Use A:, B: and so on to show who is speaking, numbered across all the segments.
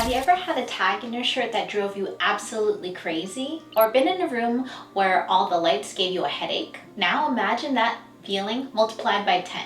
A: Have you ever had a tag in your shirt that drove you absolutely crazy? Or been in a room where all the lights gave you a headache? Now imagine that feeling multiplied by 10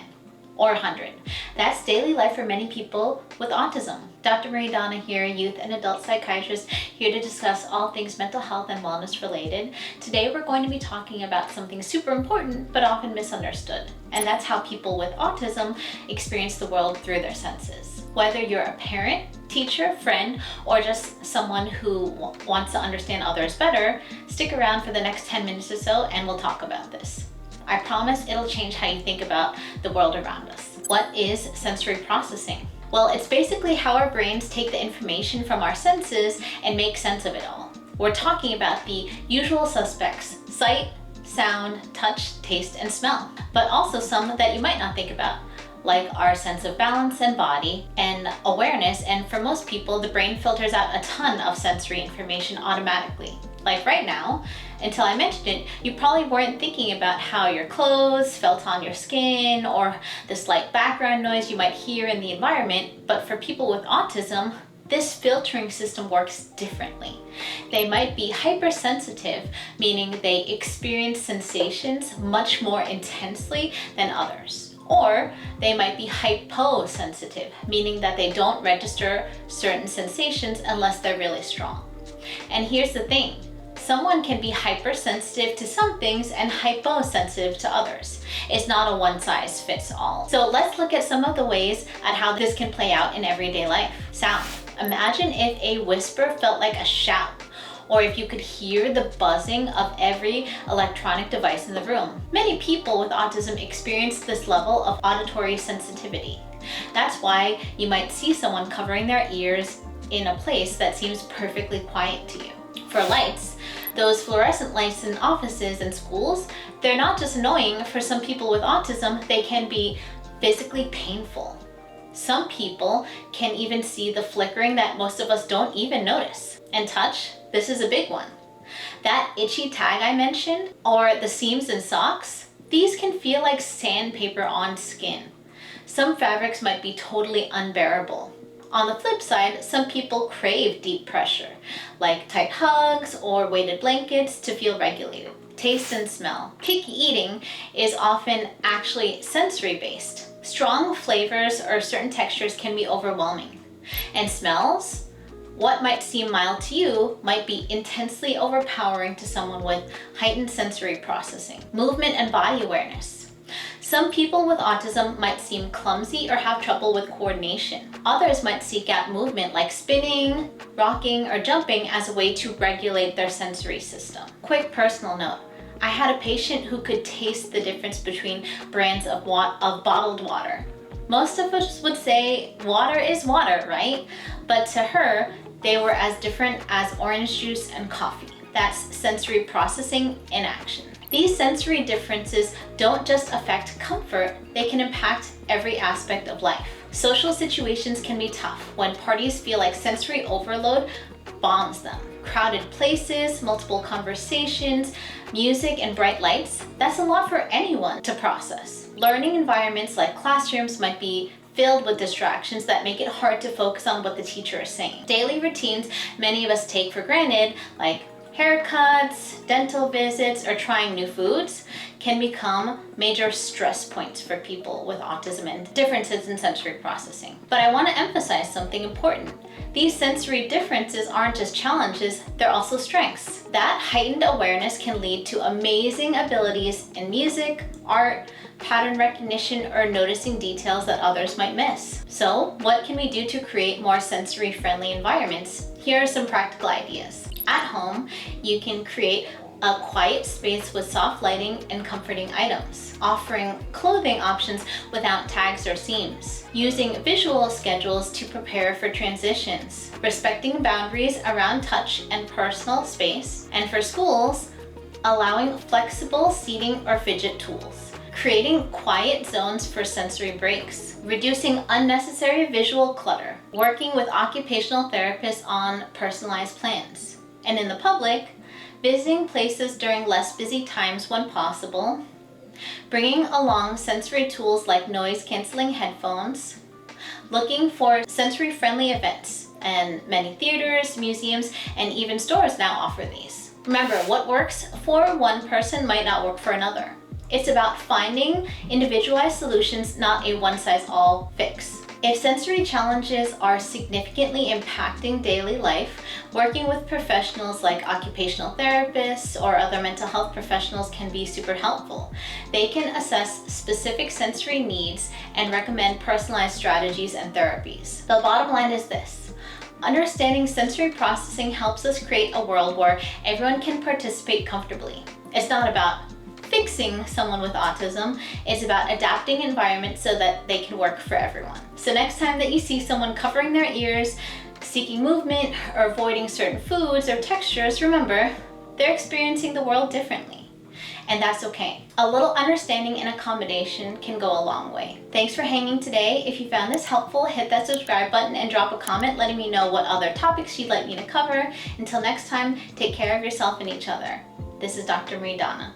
A: or 100. That's daily life for many people with autism. Dr. Dona here, youth and adult psychiatrist, here to discuss all things mental health and wellness related. Today we're going to be talking about something super important but often misunderstood, and that's how people with autism experience the world through their senses. Whether you're a parent, teacher, friend, or just someone who wants to understand others better, stick around for the next 10 minutes or so and we'll talk about this. I promise it'll change how you think about the world around us. What is sensory processing? Well, it's basically how our brains take the information from our senses and make sense of it all. We're talking about the usual suspects: sight, sound, touch, taste, and smell, but also some that you might not think about, like our sense of balance and body and awareness. And for most people, the brain filters out a ton of sensory information automatically. Like right now, until I mentioned it, you probably weren't thinking about how your clothes felt on your skin or the slight background noise you might hear in the environment. But for people with autism, this filtering system works differently. They might be hypersensitive, meaning they experience sensations much more intensely than others. Or they might be hyposensitive, meaning that they don't register certain sensations unless they're really strong. And here's the thing. Someone can be hypersensitive to some things and hyposensitive to others. It's not a one-size-fits-all. So let's look at some of the ways at how this can play out in everyday life. Sound. Imagine if a whisper felt like a shout, or if you could hear the buzzing of every electronic device in the room. Many people with autism experience this level of auditory sensitivity. That's why you might see someone covering their ears in a place that seems perfectly quiet to you. For lights, those fluorescent lights in offices and schools, they're not just annoying. For some people with autism, they can be physically painful. Some people can even see the flickering that most of us don't even notice. And touch, this is a big one. That itchy tag I mentioned, or the seams in socks, these can feel like sandpaper on skin. Some fabrics might be totally unbearable. On the flip side, some people crave deep pressure, like tight hugs or weighted blankets to feel regulated. Taste and smell. Picky eating is often actually sensory-based. Strong flavors or certain textures can be overwhelming. And smells? What might seem mild to you might be intensely overpowering to someone with heightened sensory processing. Movement and body awareness. Some people with autism might seem clumsy or have trouble with coordination. Others might seek out movement like spinning, rocking, or jumping as a way to regulate their sensory system. Quick personal note. I had a patient who could taste the difference between brands of bottled water. Most of us would say water is water, right? But to her, they were as different as orange juice and coffee. That's sensory processing in action. These sensory differences don't just affect comfort, they can impact every aspect of life. Social situations can be tough when parties feel like sensory overload bombs them. Crowded places, multiple conversations, music, and bright lights, that's a lot for anyone to process. Learning environments like classrooms might be filled with distractions that make it hard to focus on what the teacher is saying. Daily routines many of us take for granted, like haircuts, dental visits, or trying new foods, can become major stress points for people with autism and differences in sensory processing. But I want to emphasize something important. These sensory differences aren't just challenges, they're also strengths. That heightened awareness can lead to amazing abilities in music, art, pattern recognition, or noticing details that others might miss. So, what can we do to create more sensory-friendly environments? Here are some practical ideas. At home, you can create a quiet space with soft lighting and comforting items, offering clothing options without tags or seams, using visual schedules to prepare for transitions, respecting boundaries around touch and personal space, and for schools, allowing flexible seating or fidget tools, creating quiet zones for sensory breaks, reducing unnecessary visual clutter, working with occupational therapists on personalized plans. And in the public, visiting places during less busy times when possible, bringing along sensory tools like noise-canceling headphones, looking for sensory-friendly events, And many theaters, museums, and even stores now offer these. Remember, what works for one person might not work for another. It's about finding individualized solutions, not a one-size-all fix. If sensory challenges are significantly impacting daily life, working with professionals like occupational therapists or other mental health professionals can be super helpful. They can assess specific sensory needs and recommend personalized strategies and therapies. The bottom line is this: understanding sensory processing helps us create a world where everyone can participate comfortably. It's not about fixing someone with autism, it's about adapting environments so that they can work for everyone. So next time that you see someone covering their ears, seeking movement, or avoiding certain foods or textures, remember, they're experiencing the world differently. And that's okay. A little understanding and accommodation can go a long way. Thanks for hanging today. If you found this helpful, hit that subscribe button and drop a comment letting me know what other topics you'd like me to cover. Until next time, take care of yourself and each other. This is Dr. Dona.